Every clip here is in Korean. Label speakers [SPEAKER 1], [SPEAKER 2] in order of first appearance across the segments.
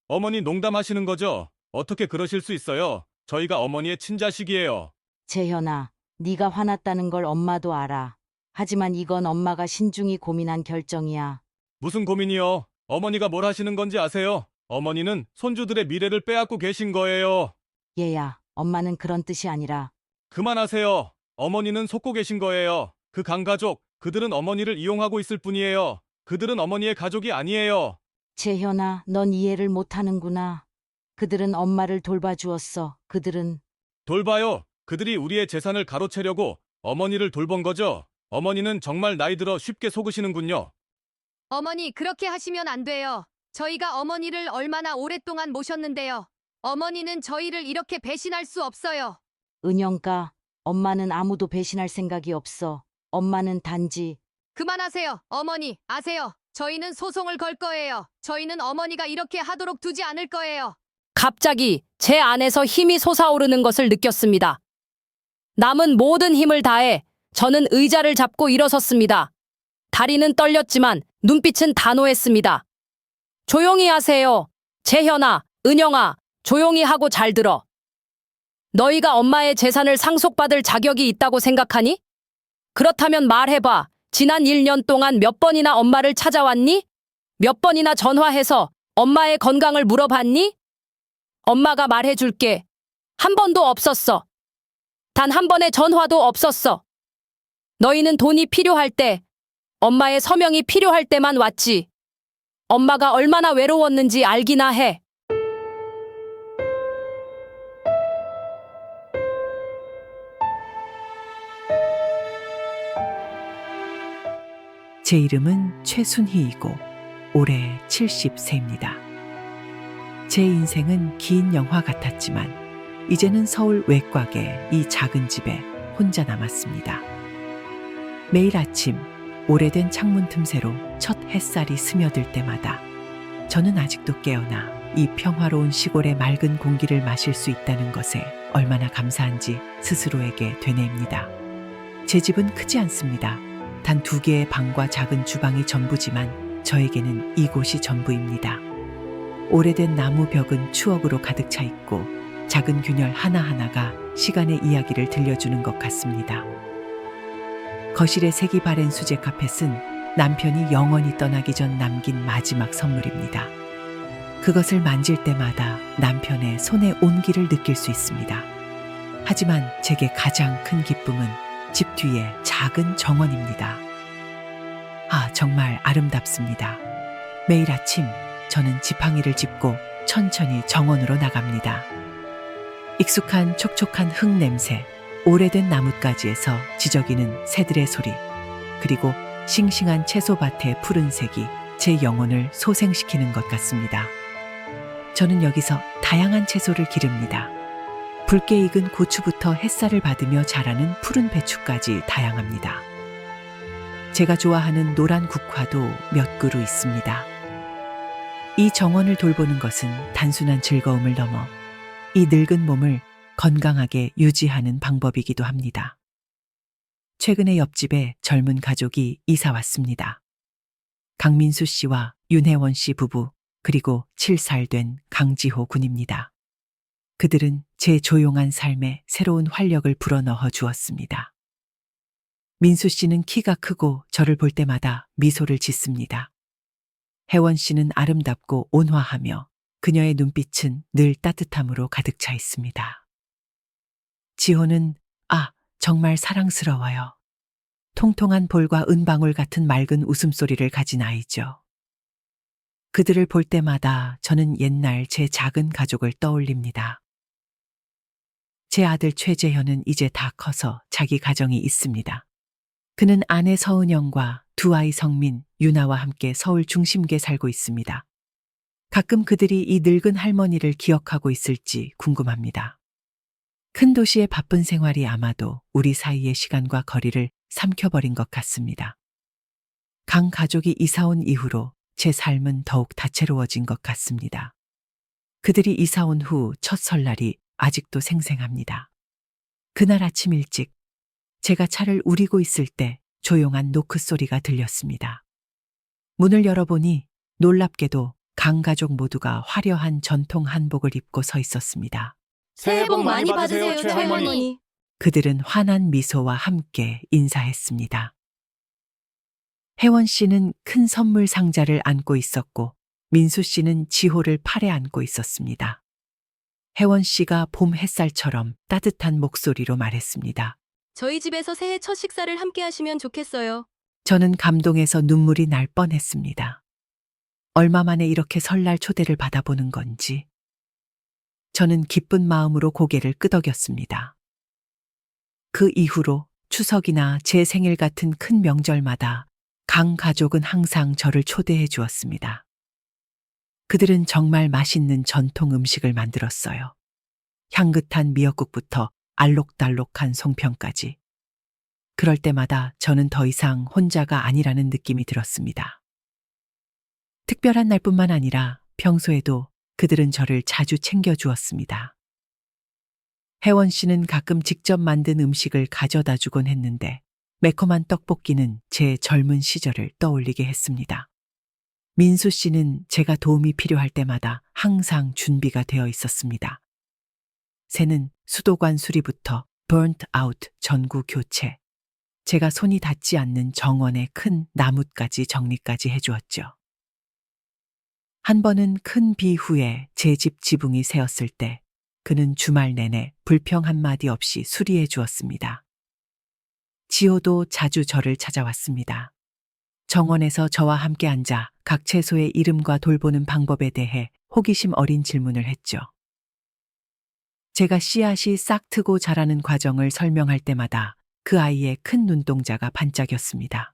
[SPEAKER 1] 어머니 농담하시는 거죠? 어떻게 그러실 수 있어요? 저희가 어머니의 친자식이에요.
[SPEAKER 2] 재현아, 네가 화났다는 걸 엄마도 알아. 하지만 이건 엄마가 신중히 고민한 결정이야.
[SPEAKER 1] 무슨 고민이요? 어머니가 뭘 하시는 건지 아세요? 어머니는 손주들의 미래를 빼앗고 계신 거예요.
[SPEAKER 2] 얘야, 엄마는 그런 뜻이 아니라.
[SPEAKER 1] 그만하세요. 어머니는 속고 계신 거예요. 그 강가족, 그들은 어머니를 이용하고 있을 뿐이에요. 그들은 어머니의 가족이 아니에요.
[SPEAKER 2] 재현아, 넌 이해를 못하는구나. 그들은 엄마를 돌봐주었어. 그들은.
[SPEAKER 1] 돌봐요. 그들이 우리의 재산을 가로채려고 어머니를 돌본 거죠. 어머니는 정말 나이 들어 쉽게 속으시는군요.
[SPEAKER 3] 어머니, 그렇게 하시면 안 돼요. 저희가 어머니를 얼마나 오랫동안 모셨는데요. 어머니는 저희를 이렇게 배신할 수 없어요.
[SPEAKER 2] 은영가, 엄마는 아무도 배신할 생각이 없어. 엄마는 단지.
[SPEAKER 3] 그만하세요. 어머니, 아세요? 저희는 소송을 걸 거예요. 저희는 어머니가 이렇게 하도록 두지 않을 거예요.
[SPEAKER 4] 갑자기 제 안에서 힘이 솟아오르는 것을 느꼈습니다. 남은 모든 힘을 다해 저는 의자를 잡고 일어섰습니다. 다리는 떨렸지만 눈빛은 단호했습니다. 조용히 하세요. 재현아, 은영아, 조용히 하고 잘 들어. 너희가 엄마의 재산을 상속받을 자격이 있다고 생각하니? 그렇다면 말해봐. 지난 1년 동안 몇 번이나 엄마를 찾아왔니? 몇 번이나 전화해서 엄마의 건강을 물어봤니? 엄마가 말해줄게. 한 번도 없었어. 단 한 번의 전화도 없었어. 너희는 돈이 필요할 때, 엄마의 서명이 필요할 때만 왔지. 엄마가 얼마나 외로웠는지 알기나 해.
[SPEAKER 5] 제 이름은 최순희이고 올해 70세입니다. 제 인생은 긴 영화 같았지만 이제는 서울 외곽의 이 작은 집에 혼자 남았습니다. 매일 아침 오래된 창문 틈새로 첫 햇살이 스며들 때마다 저는 아직도 깨어나 이 평화로운 시골의 맑은 공기를 마실 수 있다는 것에 얼마나 감사한지 스스로에게 되뇌입니다. 제 집은 크지 않습니다. 단 2개의 방과 작은 주방이 전부지만 저에게는 이곳이 전부입니다. 오래된 나무 벽은 추억으로 가득 차 있고 작은 균열 하나하나가 시간의 이야기를 들려주는 것 같습니다. 거실에 색이 바랜 수제 카펫은 남편이 영원히 떠나기 전 남긴 마지막 선물입니다. 그것을 만질 때마다 남편의 손의 온기를 느낄 수 있습니다. 하지만 제게 가장 큰 기쁨은 집 뒤에 작은 정원입니다. 아, 정말 아름답습니다. 매일 아침 저는 지팡이를 짚고 천천히 정원으로 나갑니다. 익숙한 촉촉한 흙 냄새, 오래된 나뭇가지에서 지저귀는 새들의 소리, 그리고 싱싱한 채소밭의 푸른색이 제 영혼을 소생시키는 것 같습니다. 저는 여기서 다양한 채소를 기릅니다. 붉게 익은 고추부터 햇살을 받으며 자라는 푸른 배추까지 다양합니다. 제가 좋아하는 노란 국화도 몇 그루 있습니다. 이 정원을 돌보는 것은 단순한 즐거움을 넘어 이 늙은 몸을 건강하게 유지하는 방법이기도 합니다. 최근에 옆집에 젊은 가족이 이사 왔습니다. 강민수 씨와 윤혜원 씨 부부, 그리고 7살 된 강지호 군입니다. 그들은 제 조용한 삶에 새로운 활력을 불어넣어 주었습니다. 민수 씨는 키가 크고 저를 볼 때마다 미소를 짓습니다. 혜원 씨는 아름답고 온화하며 그녀의 눈빛은 늘 따뜻함으로 가득 차 있습니다. 지호는 정말 사랑스러워요. 통통한 볼과 은방울 같은 맑은 웃음소리를 가진 아이죠. 그들을 볼 때마다 저는 옛날 제 작은 가족을 떠올립니다. 제 아들 최재현은 이제 다 커서 자기 가정이 있습니다. 그는 아내 서은영과 2아이 성민, 유나와 함께 서울 중심구에 살고 있습니다. 가끔 그들이 이 늙은 할머니를 기억하고 있을지 궁금합니다. 큰 도시의 바쁜 생활이 아마도 우리 사이의 시간과 거리를 삼켜버린 것 같습니다. 강 가족이 이사온 이후로 제 삶은 더욱 다채로워진 것 같습니다. 그들이 이사온 후 첫 설날이 아직도 생생합니다. 그날 아침 일찍 제가 차를 우리고 있을 때 조용한 노크 소리가 들렸습니다. 문을 열어보니 놀랍게도 강 가족 모두가 화려한 전통 한복을 입고 서 있었습니다.
[SPEAKER 6] 새해 복 많이 받으세요, 최할머니.
[SPEAKER 5] 그들은 환한 미소와 함께 인사했습니다. 혜원 씨는 큰 선물 상자를 안고 있었고 민수 씨는 지호를 팔에 안고 있었습니다. 혜원 씨가 봄 햇살처럼 따뜻한 목소리로 말했습니다.
[SPEAKER 6] 저희 집에서 새해 첫 식사를 함께 하시면 좋겠어요.
[SPEAKER 5] 저는 감동해서 눈물이 날 뻔했습니다. 얼마 만에 이렇게 설날 초대를 받아보는 건지. 저는 기쁜 마음으로 고개를 끄덕였습니다. 그 이후로 추석이나 제 생일 같은 큰 명절마다 강 가족은 항상 저를 초대해 주었습니다. 그들은 정말 맛있는 전통 음식을 만들었어요. 향긋한 미역국부터 알록달록한 송편까지. 그럴 때마다 저는 더 이상 혼자가 아니라는 느낌이 들었습니다. 특별한 날뿐만 아니라 평소에도 그들은 저를 자주 챙겨주었습니다. 혜원 씨는 가끔 직접 만든 음식을 가져다 주곤 했는데 매콤한 떡볶이는 제 젊은 시절을 떠올리게 했습니다. 민수 씨는 제가 도움이 필요할 때마다 항상 준비가 되어 있었습니다. 새는 수도관 수리부터 burnt out 전구 교체, 제가 손이 닿지 않는 정원의 큰 나뭇가지 정리까지 해주었죠. 한 번은 큰 비 후에 제 집 지붕이 새었을 때 그는 주말 내내 불평 한마디 없이 수리해 주었습니다. 지호도 자주 저를 찾아왔습니다. 정원에서 저와 함께 앉아 각 채소의 이름과 돌보는 방법에 대해 호기심 어린 질문을 했죠. 제가 씨앗이 싹 트고 자라는 과정을 설명할 때마다 그 아이의 큰 눈동자가 반짝였습니다.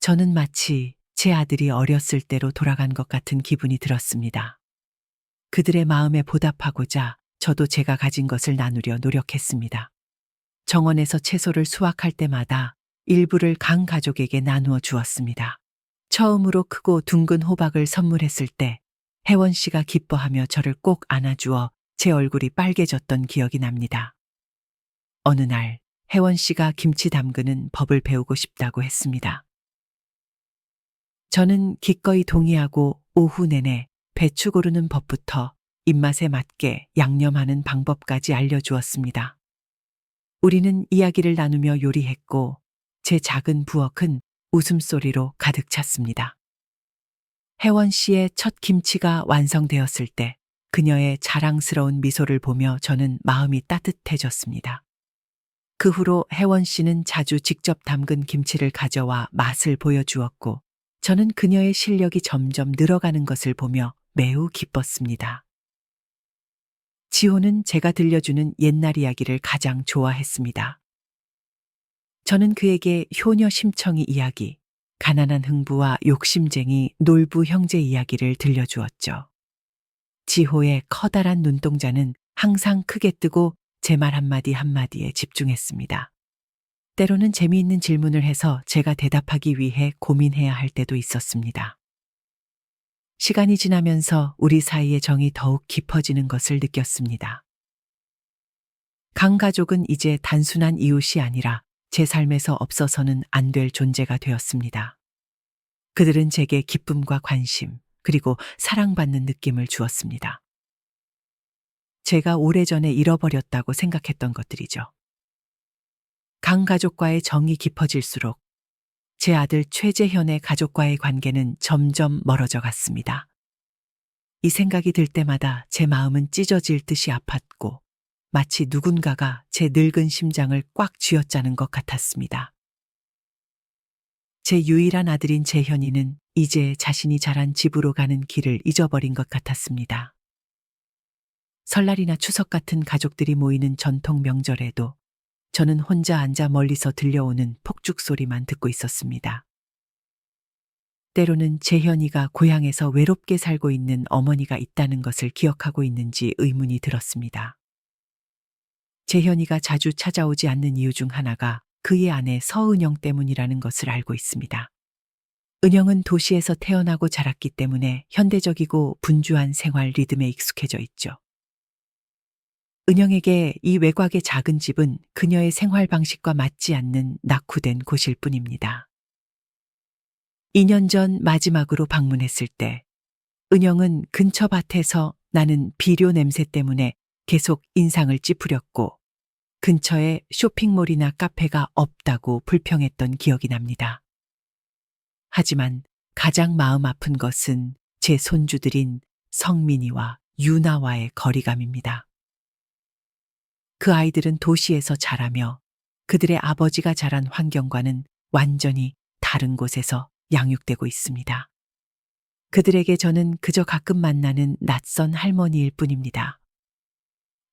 [SPEAKER 5] 저는 마치 제 아들이 어렸을 때로 돌아간 것 같은 기분이 들었습니다. 그들의 마음에 보답하고자 저도 제가 가진 것을 나누려 노력했습니다. 정원에서 채소를 수확할 때마다 일부를 강 가족에게 나누어 주었습니다. 처음으로 크고 둥근 호박을 선물했을 때 혜원 씨가 기뻐하며 저를 꼭 안아주어 제 얼굴이 빨개졌던 기억이 납니다. 어느 날 혜원 씨가 김치 담그는 법을 배우고 싶다고 했습니다. 저는 기꺼이 동의하고 오후 내내 배추 고르는 법부터 입맛에 맞게 양념하는 방법까지 알려주었습니다. 우리는 이야기를 나누며 요리했고 제 작은 부엌은 웃음소리로 가득 찼습니다. 혜원 씨의 첫 김치가 완성되었을 때 그녀의 자랑스러운 미소를 보며 저는 마음이 따뜻해졌습니다. 그 후로 혜원 씨는 자주 직접 담근 김치를 가져와 맛을 보여주었고 저는 그녀의 실력이 점점 늘어가는 것을 보며 매우 기뻤습니다. 지호는 제가 들려주는 옛날 이야기를 가장 좋아했습니다. 저는 그에게 효녀 심청이 이야기, 가난한 흥부와 욕심쟁이 놀부 형제 이야기를 들려주었죠. 지호의 커다란 눈동자는 항상 크게 뜨고 제 말 한마디 한마디에 집중했습니다. 때로는 재미있는 질문을 해서 제가 대답하기 위해 고민해야 할 때도 있었습니다. 시간이 지나면서 우리 사이의 정이 더욱 깊어지는 것을 느꼈습니다. 강 가족은 이제 단순한 이웃이 아니라 제 삶에서 없어서는 안 될 존재가 되었습니다. 그들은 제게 기쁨과 관심, 그리고 사랑받는 느낌을 주었습니다. 제가 오래전에 잃어버렸다고 생각했던 것들이죠. 강 가족과의 정이 깊어질수록 제 아들 최재현의 가족과의 관계는 점점 멀어져 갔습니다. 이 생각이 들 때마다 제 마음은 찢어질 듯이 아팠고 마치 누군가가 제 늙은 심장을 꽉 쥐어짜는 것 같았습니다. 제 유일한 아들인 재현이는 이제 자신이 자란 집으로 가는 길을 잊어버린 것 같았습니다. 설날이나 추석 같은 가족들이 모이는 전통 명절에도 저는 혼자 앉아 멀리서 들려오는 폭죽 소리만 듣고 있었습니다. 때로는 재현이가 고향에서 외롭게 살고 있는 어머니가 있다는 것을 기억하고 있는지 의문이 들었습니다. 재현이가 자주 찾아오지 않는 이유 중 하나가 그의 아내 서은영 때문이라는 것을 알고 있습니다. 은영은 도시에서 태어나고 자랐기 때문에 현대적이고 분주한 생활 리듬에 익숙해져 있죠. 은영에게 이 외곽의 작은 집은 그녀의 생활 방식과 맞지 않는 낙후된 곳일 뿐입니다. 2년 전 마지막으로 방문했을 때 은영은 근처 밭에서 나는 비료 냄새 때문에 계속 인상을 찌푸렸고 근처에 쇼핑몰이나 카페가 없다고 불평했던 기억이 납니다. 하지만 가장 마음 아픈 것은 제 손주들인 성민이와 유나와의 거리감입니다. 그 아이들은 도시에서 자라며 그들의 아버지가 자란 환경과는 완전히 다른 곳에서 양육되고 있습니다. 그들에게 저는 그저 가끔 만나는 낯선 할머니일 뿐입니다.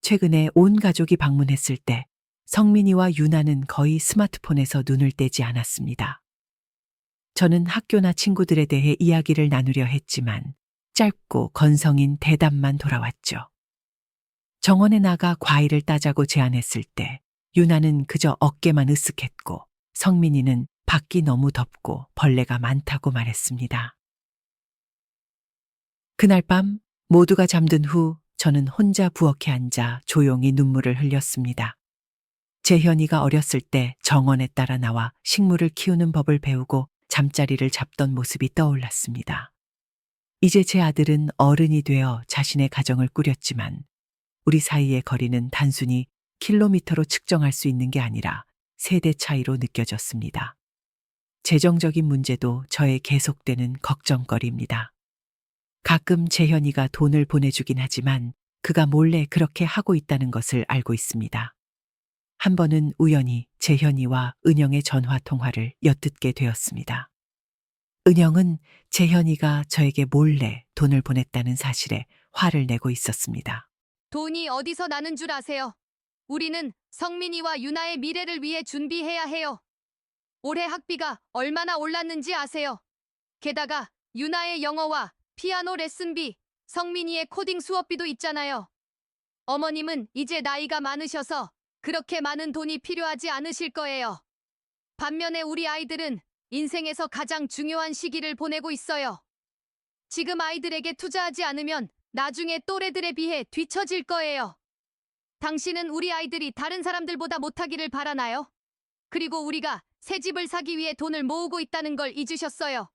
[SPEAKER 5] 최근에 온 가족이 방문했을 때 성민이와 유나는 거의 스마트폰에서 눈을 떼지 않았습니다. 저는 학교나 친구들에 대해 이야기를 나누려 했지만 짧고 건성인 대답만 돌아왔죠. 정원에 나가 과일을 따자고 제안했을 때 유나는 그저 어깨만 으쓱했고 성민이는 밖이 너무 덥고 벌레가 많다고 말했습니다. 그날 밤 모두가 잠든 후 저는 혼자 부엌에 앉아 조용히 눈물을 흘렸습니다. 재현이가 어렸을 때 정원에 따라 나와 식물을 키우는 법을 배우고 잠자리를 잡던 모습이 떠올랐습니다. 이제 제 아들은 어른이 되어 자신의 가정을 꾸렸지만 우리 사이의 거리는 단순히 킬로미터로 측정할 수 있는 게 아니라 세대 차이로 느껴졌습니다. 재정적인 문제도 저의 계속되는 걱정거리입니다. 가끔 재현이가 돈을 보내주긴 하지만 그가 몰래 그렇게 하고 있다는 것을 알고 있습니다. 한 번은 우연히 재현이와 은영의 전화 통화를 엿듣게 되었습니다. 은영은 재현이가 저에게 몰래 돈을 보냈다는 사실에 화를 내고 있었습니다.
[SPEAKER 3] 돈이 어디서 나는 줄 아세요? 우리는 성민이와 유나의 미래를 위해 준비해야 해요. 올해 학비가 얼마나 올랐는지 아세요? 게다가 유나의 영어와 피아노 레슨비, 성민이의 코딩 수업비도 있잖아요. 어머님은 이제 나이가 많으셔서 그렇게 많은 돈이 필요하지 않으실 거예요. 반면에 우리 아이들은 인생에서 가장 중요한 시기를 보내고 있어요. 지금 아이들에게 투자하지 않으면 나중에 또래들에 비해 뒤처질 거예요. 당신은 우리 아이들이 다른 사람들보다 못하기를 바라나요? 그리고 우리가 새 집을 사기 위해 돈을 모으고 있다는 걸 잊으셨어요.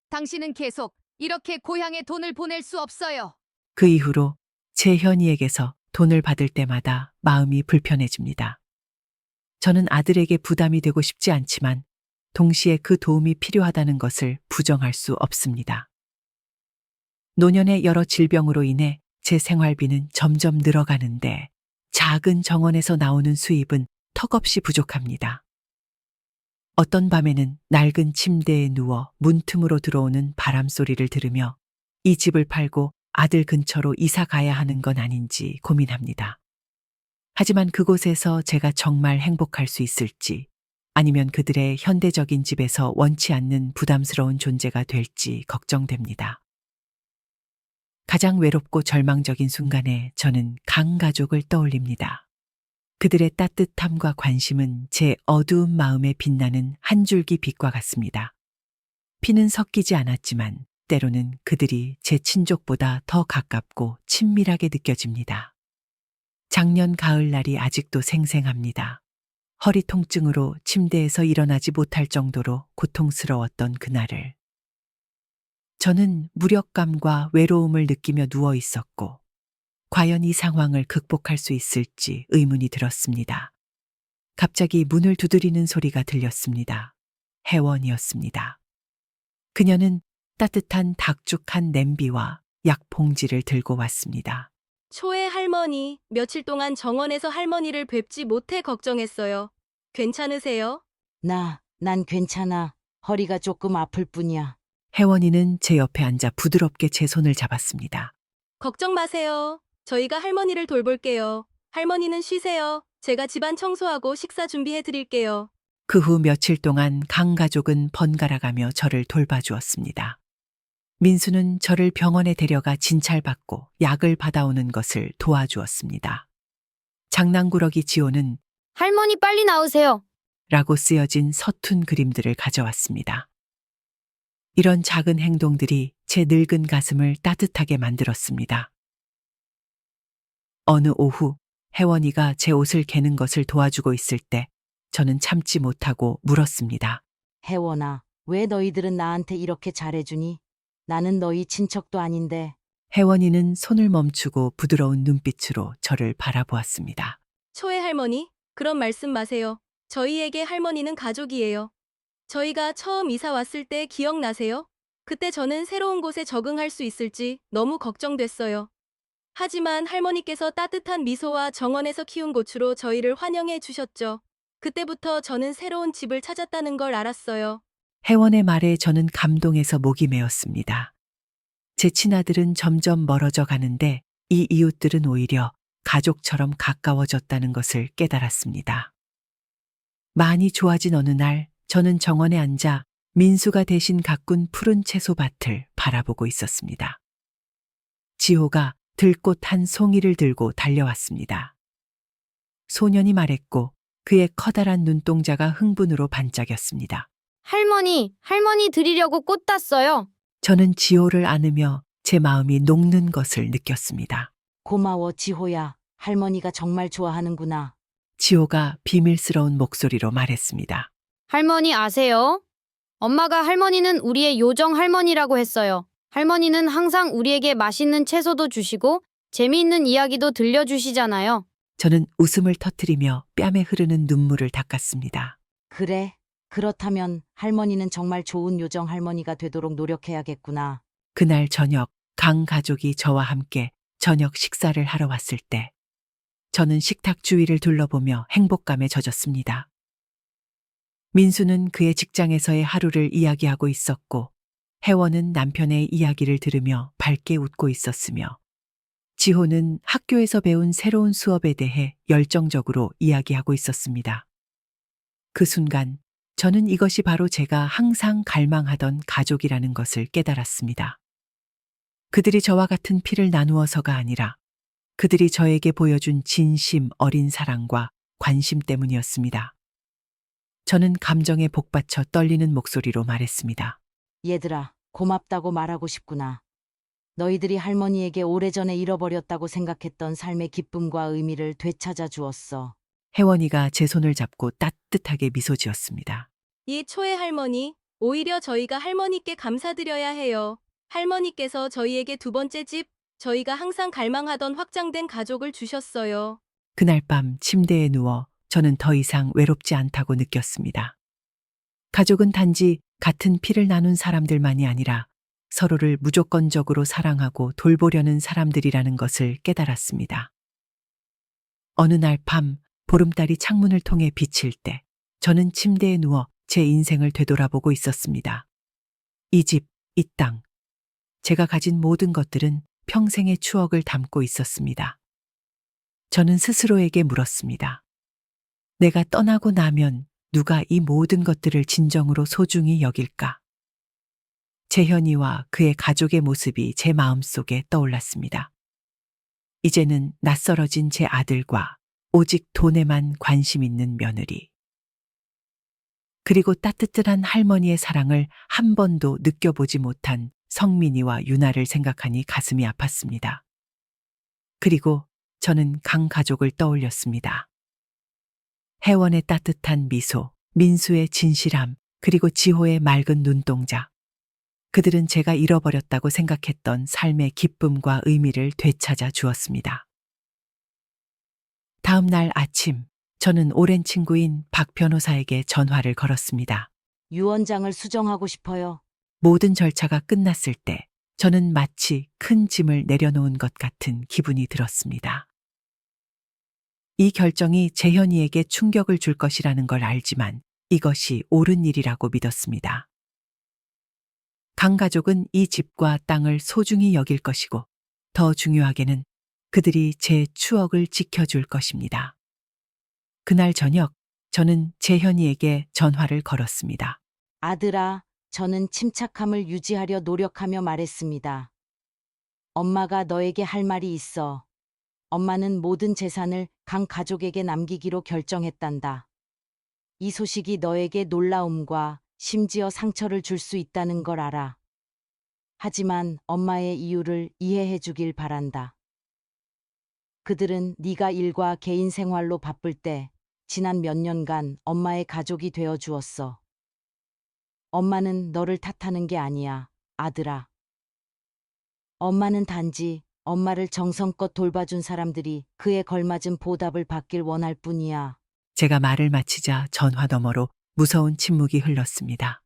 [SPEAKER 3] 당신은 계속 이렇게 고향에 돈을 보낼 수 없어요.
[SPEAKER 5] 그 이후로 재현이에게서 돈을 받을 때마다 마음이 불편해집니다. 저는 아들에게 부담이 되고 싶지 않지만 동시에 그 도움이 필요하다는 것을 부정할 수 없습니다. 노년의 여러 질병으로 인해 제 생활비는 점점 늘어가는데 작은 정원에서 나오는 수입은 턱없이 부족합니다. 어떤 밤에는 낡은 침대에 누워 문틈으로 들어오는 바람 소리를 들으며 이 집을 팔고 아들 근처로 이사 가야 하는 건 아닌지 고민합니다. 하지만 그곳에서 제가 정말 행복할 수 있을지 아니면 그들의 현대적인 집에서 원치 않는 부담스러운 존재가 될지 걱정됩니다. 가장 외롭고 절망적인 순간에 저는 강가족을 떠올립니다. 그들의 따뜻함과 관심은 제 어두운 마음에 빛나는 한 줄기 빛과 같습니다. 피는 섞이지 않았지만 때로는 그들이 제 친족보다 더 가깝고 친밀하게 느껴집니다. 작년 가을날이 아직도 생생합니다. 허리 통증으로 침대에서 일어나지 못할 정도로 고통스러웠던 그날을. 저는 무력감과 외로움을 느끼며 누워 있었고, 과연 이 상황을 극복할 수 있을지 의문이 들었습니다. 갑자기 문을 두드리는 소리가 들렸습니다. 혜원이었습니다. 그녀는 따뜻한 닭죽한 냄비와 약 봉지를 들고 왔습니다.
[SPEAKER 6] 초의 할머니, 며칠 동안 정원에서 할머니를 뵙지 못해 걱정했어요. 괜찮으세요?
[SPEAKER 2] 난 괜찮아. 허리가 조금 아플 뿐이야.
[SPEAKER 5] 혜원이는 제 옆에 앉아 부드럽게 제 손을 잡았습니다.
[SPEAKER 6] 걱정 마세요. 저희가 할머니를 돌볼게요. 할머니는 쉬세요. 제가 집안 청소하고 식사 준비해 드릴게요.
[SPEAKER 5] 그 후 며칠 동안 강 가족은 번갈아가며 저를 돌봐주었습니다. 민수는 저를 병원에 데려가 진찰받고 약을 받아오는 것을 도와주었습니다. 장난꾸러기 지호는
[SPEAKER 7] 할머니 빨리 나오세요.
[SPEAKER 5] 라고 쓰여진 서툰 그림들을 가져왔습니다. 이런 작은 행동들이 제 늙은 가슴을 따뜻하게 만들었습니다. 어느 오후 혜원이가 제 옷을 개는 것을 도와주고 있을 때 저는 참지 못하고 물었습니다.
[SPEAKER 2] 혜원아, 왜 너희들은 나한테 이렇게 잘해주니? 나는 너희 친척도 아닌데.
[SPEAKER 5] 혜원이는 손을 멈추고 부드러운 눈빛으로 저를 바라보았습니다.
[SPEAKER 6] 초의 할머니? 그런 말씀 마세요. 저희에게 할머니는 가족이에요. 저희가 처음 이사 왔을 때 기억나세요? 그때 저는 새로운 곳에 적응할 수 있을지 너무 걱정됐어요. 하지만 할머니께서 따뜻한 미소와 정원에서 키운 고추로 저희를 환영해 주셨죠. 그때부터 저는 새로운 집을 찾았다는 걸 알았어요.
[SPEAKER 5] 혜원의 말에 저는 감동해서 목이 메었습니다. 제 친아들은 점점 멀어져 가는데 이 이웃들은 오히려 가족처럼 가까워졌다는 것을 깨달았습니다. 많이 좋아진 어느 날 저는 정원에 앉아 민수가 대신 가꾼 푸른 채소밭을 바라보고 있었습니다. 지호가 들꽃 한 송이를 들고 달려왔습니다. 소년이 말했고 그의 커다란 눈동자가 흥분으로 반짝였습니다.
[SPEAKER 7] 할머니 드리려고 꽃 땄어요.
[SPEAKER 5] 저는 지호를 안으며 제 마음이 녹는 것을 느꼈습니다.
[SPEAKER 2] 고마워, 지호야. 할머니가 정말 좋아하는구나.
[SPEAKER 5] 지호가 비밀스러운 목소리로 말했습니다.
[SPEAKER 7] 할머니 아세요? 엄마가 할머니는 우리의 요정 할머니라고 했어요. 할머니는 항상 우리에게 맛있는 채소도 주시고 재미있는 이야기도 들려주시잖아요.
[SPEAKER 5] 저는 웃음을 터뜨리며 뺨에 흐르는 눈물을 닦았습니다.
[SPEAKER 2] 그래. 그렇다면 할머니는 정말 좋은 요정 할머니가 되도록 노력해야겠구나.
[SPEAKER 5] 그날 저녁 강 가족이 저와 함께 저녁 식사를 하러 왔을 때 저는 식탁 주위를 둘러보며 행복감에 젖었습니다. 민수는 그의 직장에서의 하루를 이야기하고 있었고 혜원은 남편의 이야기를 들으며 밝게 웃고 있었으며 지호는 학교에서 배운 새로운 수업에 대해 열정적으로 이야기하고 있었습니다. 그 순간 저는 이것이 바로 제가 항상 갈망하던 가족이라는 것을 깨달았습니다. 그들이 저와 같은 피를 나누어서가 아니라 그들이 저에게 보여준 진심 어린 사랑과 관심 때문이었습니다. 저는 감정에 복받쳐 떨리는 목소리로 말했습니다.
[SPEAKER 2] 얘들아, 고맙다고 말하고 싶구나. 너희들이 할머니에게 오래전에 잃어버렸다고 생각했던 삶의 기쁨과 의미를 되찾아 주었어.
[SPEAKER 5] 혜원이가 제 손을 잡고 따뜻하게 미소 지었습니다.
[SPEAKER 6] 이 초의 할머니, 오히려 저희가 할머니께 감사드려야 해요. 할머니께서 저희에게 두 번째 집, 저희가 항상 갈망하던 확장된 가족을 주셨어요.
[SPEAKER 5] 그날 밤 침대에 누워 저는 더 이상 외롭지 않다고 느꼈습니다. 가족은 단지 같은 피를 나눈 사람들만이 아니라 서로를 무조건적으로 사랑하고 돌보려는 사람들이라는 것을 깨달았습니다. 어느 날 밤 보름달이 창문을 통해 비칠 때 저는 침대에 누워 제 인생을 되돌아보고 있었습니다. 이 집, 이 땅, 제가 가진 모든 것들은 평생의 추억을 담고 있었습니다. 저는 스스로에게 물었습니다. 내가 떠나고 나면 누가 이 모든 것들을 진정으로 소중히 여길까? 재현이와 그의 가족의 모습이 제 마음속에 떠올랐습니다. 이제는 낯설어진 제 아들과 오직 돈에만 관심 있는 며느리. 그리고 따뜻한 할머니의 사랑을 한 번도 느껴보지 못한 성민이와 유나를 생각하니 가슴이 아팠습니다. 그리고 저는 강 가족을 떠올렸습니다. 혜원의 따뜻한 미소, 민수의 진실함, 그리고 지호의 맑은 눈동자. 그들은 제가 잃어버렸다고 생각했던 삶의 기쁨과 의미를 되찾아 주었습니다. 다음 날 아침, 저는 오랜 친구인 박 변호사에게 전화를 걸었습니다.
[SPEAKER 2] 유언장을 수정하고 싶어요.
[SPEAKER 5] 모든 절차가 끝났을 때 저는 마치 큰 짐을 내려놓은 것 같은 기분이 들었습니다. 이 결정이 재현이에게 충격을 줄 것이라는 걸 알지만 이것이 옳은 일이라고 믿었습니다. 강 가족은 이 집과 땅을 소중히 여길 것이고 더 중요하게는 그들이 제 추억을 지켜줄 것입니다. 그날 저녁 저는 재현이에게 전화를 걸었습니다.
[SPEAKER 2] 아들아, 저는 침착함을 유지하려 노력하며 말했습니다. 엄마가 너에게 할 말이 있어. 엄마는 모든 재산을 강 가족에게 남기기로 결정했단다. 이 소식이 너에게 놀라움과 심지어 상처를 줄 수 있다는 걸 알아. 하지만 엄마의 이유를 이해해 주길 바란다. 그들은 네가 일과 개인 생활로 바쁠 때 지난 몇 년간 엄마의 가족이 되어 주었어. 엄마는 너를 탓하는 게 아니야, 아들아. 엄마는 단지 엄마를 정성껏 돌봐준 사람들이 그에 걸맞은 보답을 받길 원할 뿐이야.
[SPEAKER 5] 제가 말을 마치자 전화 너머로 무서운 침묵이 흘렀습니다.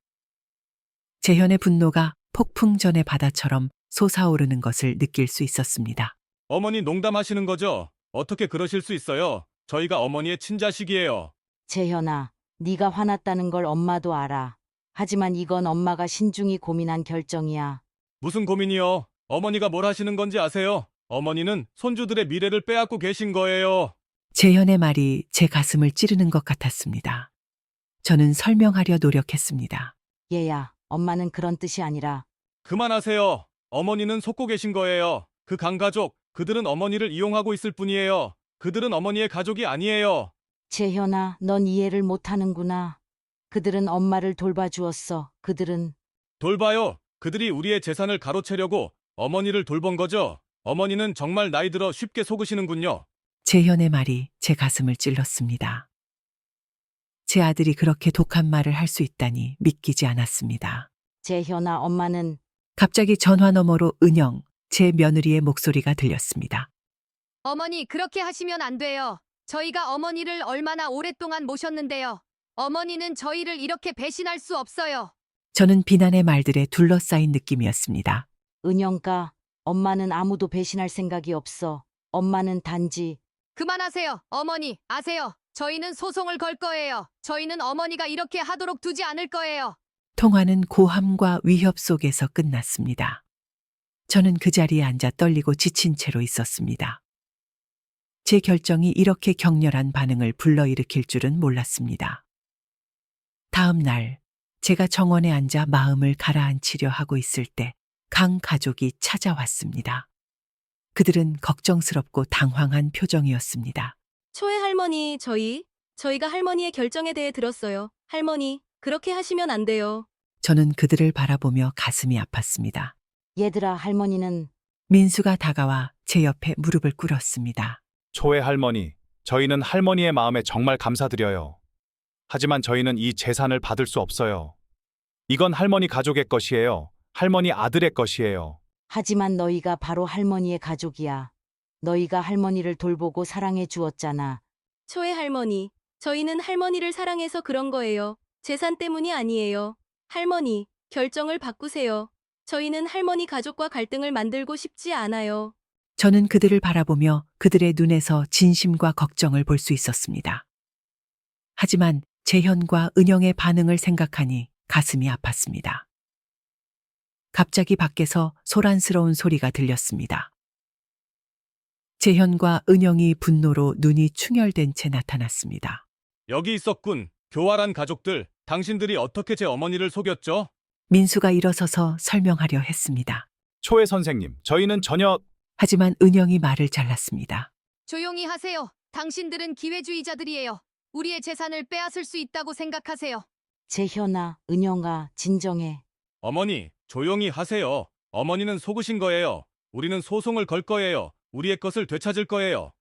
[SPEAKER 5] 재현의 분노가 폭풍전의 바다처럼 솟아오르는 것을 느낄 수 있었습니다.
[SPEAKER 1] 어머니 농담하시는 거죠? 어떻게 그러실 수 있어요? 저희가 어머니의 친자식이에요.
[SPEAKER 2] 재현아, 네가 화났다는 걸 엄마도 알아. 하지만 이건 엄마가 신중히 고민한 결정이야.
[SPEAKER 1] 무슨 고민이요? 어머니가 뭘 하시는 건지 아세요? 어머니는 손주들의 미래를 빼앗고 계신 거예요.
[SPEAKER 5] 재현의 말이 제 가슴을 찌르는 것 같았습니다. 저는 설명하려 노력했습니다.
[SPEAKER 2] 얘야, 엄마는 그런 뜻이 아니라
[SPEAKER 1] 그만하세요. 어머니는 속고 계신 거예요. 그 강가족, 그들은 어머니를 이용하고 있을 뿐이에요. 그들은 어머니의 가족이 아니에요.
[SPEAKER 2] 재현아, 넌 이해를 못하는구나. 그들은 엄마를 돌봐주었어. 그들은
[SPEAKER 1] 돌봐요. 그들이 우리의 재산을 가로채려고 어머니를 돌본 거죠. 어머니는 정말 나이 들어 쉽게 속으시는군요.
[SPEAKER 5] 재현의 말이 제 가슴을 찔렀습니다. 제 아들이 그렇게 독한 말을 할 수 있다니 믿기지 않았습니다.
[SPEAKER 2] 재현아, 엄마는
[SPEAKER 5] 갑자기 전화 너머로 은영, 제 며느리의 목소리가 들렸습니다.
[SPEAKER 3] 어머니, 그렇게 하시면 안 돼요. 저희가 어머니를 얼마나 오랫동안 모셨는데요. 어머니는 저희를 이렇게 배신할 수 없어요.
[SPEAKER 5] 저는 비난의 말들에 둘러싸인 느낌이었습니다.
[SPEAKER 2] 은영가, 엄마는 아무도 배신할 생각이 없어. 엄마는 단지
[SPEAKER 3] 그만하세요. 어머니, 아세요? 저희는 소송을 걸 거예요. 저희는 어머니가 이렇게 하도록 두지 않을 거예요.
[SPEAKER 5] 통화는 고함과 위협 속에서 끝났습니다. 저는 그 자리에 앉아 떨리고 지친 채로 있었습니다. 제 결정이 이렇게 격렬한 반응을 불러일으킬 줄은 몰랐습니다. 다음 날, 제가 정원에 앉아 마음을 가라앉히려 하고 있을 때 강 가족이 찾아왔습니다. 그들은 걱정스럽고 당황한 표정이었습니다.
[SPEAKER 6] 초회 할머니, 저희가 할머니의 결정에 대해 들었어요. 할머니, 그렇게 하시면 안 돼요.
[SPEAKER 5] 저는 그들을 바라보며 가슴이 아팠습니다.
[SPEAKER 2] 얘들아, 할머니는
[SPEAKER 5] 민수가 다가와 제 옆에 무릎을 꿇었습니다.
[SPEAKER 8] 초회 할머니, 저희는 할머니의 마음에 정말 감사드려요. 하지만 저희는 이 재산을 받을 수 없어요. 이건 할머니 가족의 것이에요. 할머니 아들의 것이에요.
[SPEAKER 2] 하지만 너희가 바로 할머니의 가족이야. 너희가 할머니를 돌보고 사랑해 주었잖아.
[SPEAKER 6] 초회 할머니, 저희는 할머니를 사랑해서 그런 거예요. 재산 때문이 아니에요. 할머니, 결정을 바꾸세요. 저희는 할머니 가족과 갈등을 만들고 싶지 않아요.
[SPEAKER 5] 저는 그들을 바라보며 그들의 눈에서 진심과 걱정을 볼 수 있었습니다. 하지만 재현과 은영의 반응을 생각하니 가슴이 아팠습니다. 갑자기 밖에서 소란스러운 소리가 들렸습니다. 재현과 은영이 분노로 눈이 충혈된 채 나타났습니다.
[SPEAKER 1] 여기 있었군. 교활한 가족들. 당신들이 어떻게 제 어머니를 속였죠?
[SPEAKER 5] 민수가 일어서서 설명하려 했습니다.
[SPEAKER 8] 초회 선생님, 저희는 전혀
[SPEAKER 5] 하지만 은영이 말을 잘랐습니다.
[SPEAKER 3] 조용히 하세요. 당신들은 기회주의자들이에요. 우리의 재산을 빼앗을 수 있다고 생각하세요.
[SPEAKER 2] 재현아, 은영아, 진정해.
[SPEAKER 1] 어머니, 조용히 하세요. 어머니는 속으신 거예요. 우리는 소송을 걸 거예요. 우리의 것을 되찾을 거예요.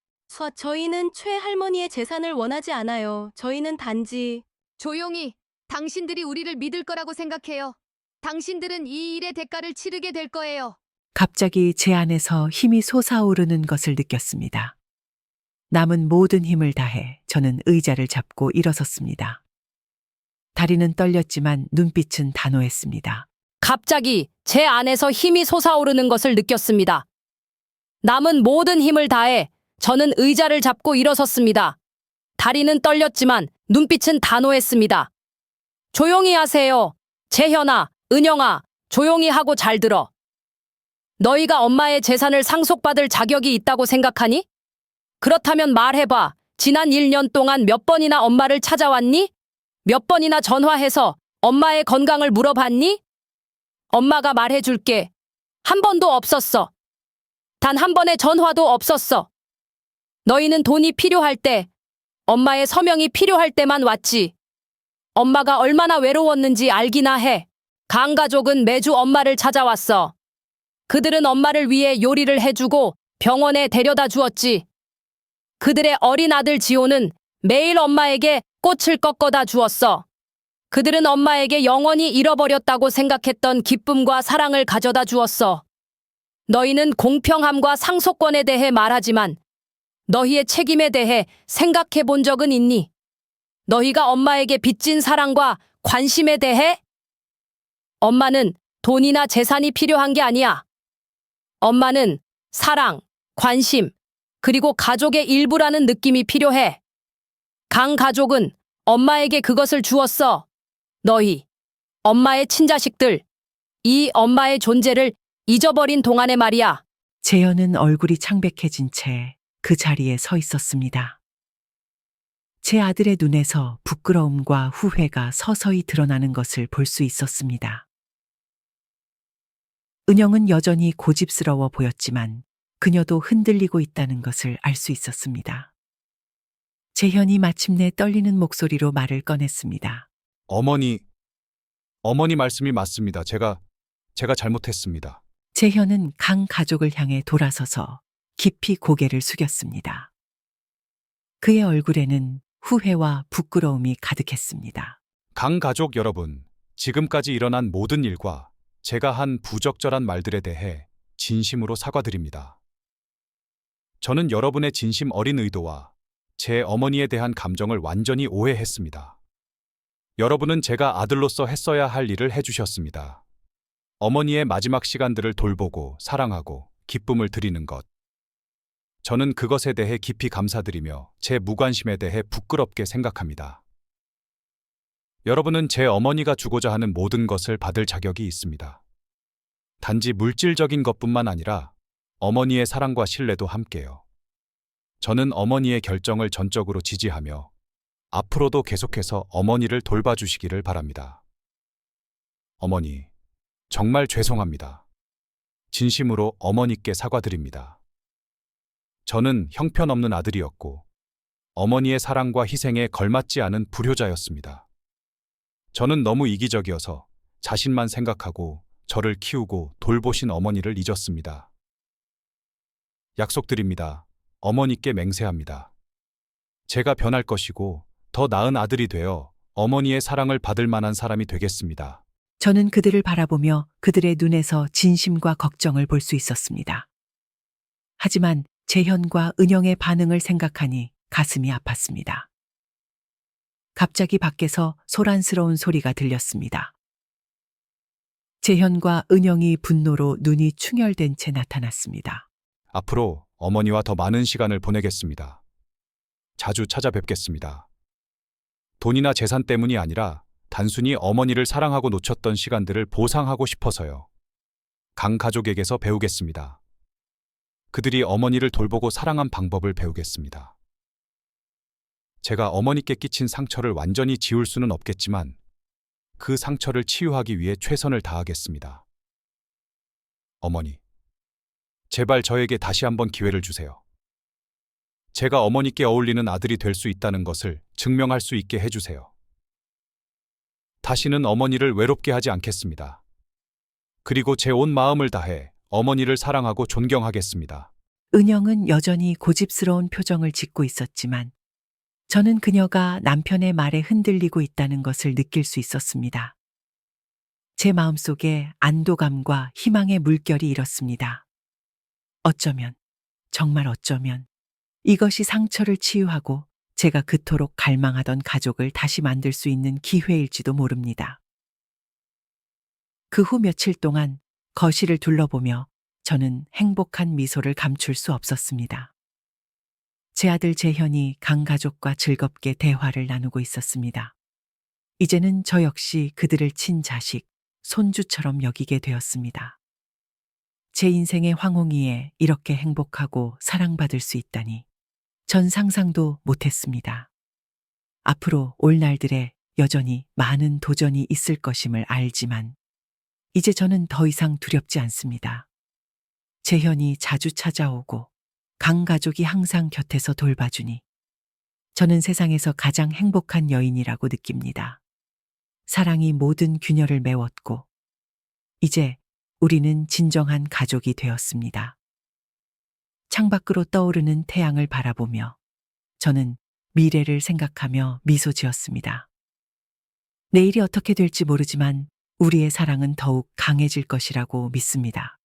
[SPEAKER 6] 저희는 최 할머니의 재산을 원하지 않아요. 저희는 단지
[SPEAKER 3] 조용히. 당신들이 우리를 믿을 거라고 생각해요. 당신들은 이 일의 대가를 치르게 될 거예요.
[SPEAKER 5] 갑자기 제 안에서 힘이 솟아오르는 것을 느꼈습니다. 남은 모든 힘을 다해 저는 의자를 잡고 일어섰습니다. 다리는 떨렸지만 눈빛은 단호했습니다.
[SPEAKER 4] 갑자기 제 안에서 힘이 솟아오르는 것을 느꼈습니다. 남은 모든 힘을 다해 저는 의자를 잡고 일어섰습니다. 다리는 떨렸지만 눈빛은 단호했습니다. 조용히 하세요. 재현아, 은영아, 조용히 하고 잘 들어. 너희가 엄마의 재산을 상속받을 자격이 있다고 생각하니? 그렇다면 말해봐. 지난 1년 동안 몇 번이나 엄마를 찾아왔니? 몇 번이나 전화해서 엄마의 건강을 물어봤니? 엄마가 말해줄게. 한 번도 없었어. 단 한 번의 전화도 없었어. 너희는 돈이 필요할 때, 엄마의 서명이 필요할 때만 왔지. 엄마가 얼마나 외로웠는지 알기나 해. 강 가족은 매주 엄마를 찾아왔어. 그들은 엄마를 위해 요리를 해주고 병원에 데려다 주었지. 그들의 어린 아들 지호는 매일 엄마에게 꽃을 꺾어다 주었어. 그들은 엄마에게 영원히 잃어버렸다고 생각했던 기쁨과 사랑을 가져다 주었어. 너희는 공평함과 상속권에 대해 말하지만 너희의 책임에 대해 생각해 본 적은 있니? 너희가 엄마에게 빚진 사랑과 관심에 대해? 엄마는 돈이나 재산이 필요한 게 아니야. 엄마는 사랑, 관심, 그리고 가족의 일부라는 느낌이 필요해. 강 가족은 엄마에게 그것을 주었어. 너희, 엄마의 친자식들, 이 엄마의 존재를 잊어버린 동안의 말이야.
[SPEAKER 5] 재현은 얼굴이 창백해진 채 그 자리에 서 있었습니다. 제 아들의 눈에서 부끄러움과 후회가 서서히 드러나는 것을 볼 수 있었습니다. 은영은 여전히 고집스러워 보였지만 그녀도 흔들리고 있다는 것을 알 수 있었습니다. 재현이 마침내 떨리는 목소리로 말을 꺼냈습니다.
[SPEAKER 8] 어머니 말씀이 맞습니다. 제가 잘못했습니다.
[SPEAKER 5] 재현은 강 가족을 향해 돌아서서 깊이 고개를 숙였습니다. 그의 얼굴에는 후회와 부끄러움이 가득했습니다.
[SPEAKER 8] 강 가족 여러분, 지금까지 일어난 모든 일과 제가 한 부적절한 말들에 대해 진심으로 사과드립니다. 저는 여러분의 진심 어린 의도와 제 어머니에 대한 감정을 완전히 오해했습니다. 여러분은 제가 아들로서 했어야 할 일을 해주셨습니다. 어머니의 마지막 시간들을 돌보고 사랑하고 기쁨을 드리는 것. 저는 그것에 대해 깊이 감사드리며 제 무관심에 대해 부끄럽게 생각합니다. 여러분은 제 어머니가 주고자 하는 모든 것을 받을 자격이 있습니다. 단지 물질적인 것뿐만 아니라 어머니의 사랑과 신뢰도 함께요. 저는 어머니의 결정을 전적으로 지지하며 앞으로도 계속해서 어머니를 돌봐주시기를 바랍니다. 어머니, 정말 죄송합니다. 진심으로 어머니께 사과드립니다. 저는 형편없는 아들이었고 어머니의 사랑과 희생에 걸맞지 않은 불효자였습니다. 저는 너무 이기적이어서 자신만 생각하고 저를 키우고 돌보신 어머니를 잊었습니다. 약속드립니다. 어머니께 맹세합니다. 제가 변할 것이고 더 나은 아들이 되어 어머니의 사랑을 받을 만한 사람이 되겠습니다.
[SPEAKER 5] 저는 그들을 바라보며 그들의 눈에서 진심과 걱정을 볼 수 있었습니다. 하지만 재현과 은영의 반응을 생각하니 가슴이 아팠습니다. 갑자기 밖에서 소란스러운 소리가 들렸습니다. 재현과 은영이 분노로 눈이 충혈된 채 나타났습니다.
[SPEAKER 8] 앞으로 어머니와 더 많은 시간을 보내겠습니다. 자주 찾아뵙겠습니다. 돈이나 재산 때문이 아니라 단순히 어머니를 사랑하고 놓쳤던 시간들을 보상하고 싶어서요. 강 가족에게서 배우겠습니다. 그들이 어머니를 돌보고 사랑한 방법을 배우겠습니다. 제가 어머니께 끼친 상처를 완전히 지울 수는 없겠지만 그 상처를 치유하기 위해 최선을 다하겠습니다. 어머니, 제발 저에게 다시 한번 기회를 주세요. 제가 어머니께 어울리는 아들이 될 수 있다는 것을 증명할 수 있게 해주세요. 다시는 어머니를 외롭게 하지 않겠습니다. 그리고 제 온 마음을 다해 어머니를 사랑하고 존경하겠습니다.
[SPEAKER 5] 은영은 여전히 고집스러운 표정을 짓고 있었지만 저는 그녀가 남편의 말에 흔들리고 있다는 것을 느낄 수 있었습니다. 제 마음속에 안도감과 희망의 물결이 일었습니다. 어쩌면, 정말 어쩌면 이것이 상처를 치유하고 제가 그토록 갈망하던 가족을 다시 만들 수 있는 기회일지도 모릅니다. 그 후 며칠 동안 거실을 둘러보며 저는 행복한 미소를 감출 수 없었습니다. 제 아들 재현이 강 가족과 즐겁게 대화를 나누고 있었습니다. 이제는 저 역시 그들을 친자식, 손주처럼 여기게 되었습니다. 제 인생의 황홍이에 이렇게 행복하고 사랑받을 수 있다니 전 상상도 못했습니다. 앞으로 올 날들에 여전히 많은 도전이 있을 것임을 알지만 이제 저는 더 이상 두렵지 않습니다. 재현이 자주 찾아오고 강 가족이 항상 곁에서 돌봐주니 저는 세상에서 가장 행복한 여인이라고 느낍니다. 사랑이 모든 균열을 메웠고 이제 우리는 진정한 가족이 되었습니다. 창밖으로 떠오르는 태양을 바라보며 저는 미래를 생각하며 미소 지었습니다. 내일이 어떻게 될지 모르지만 우리의 사랑은 더욱 강해질 것이라고 믿습니다.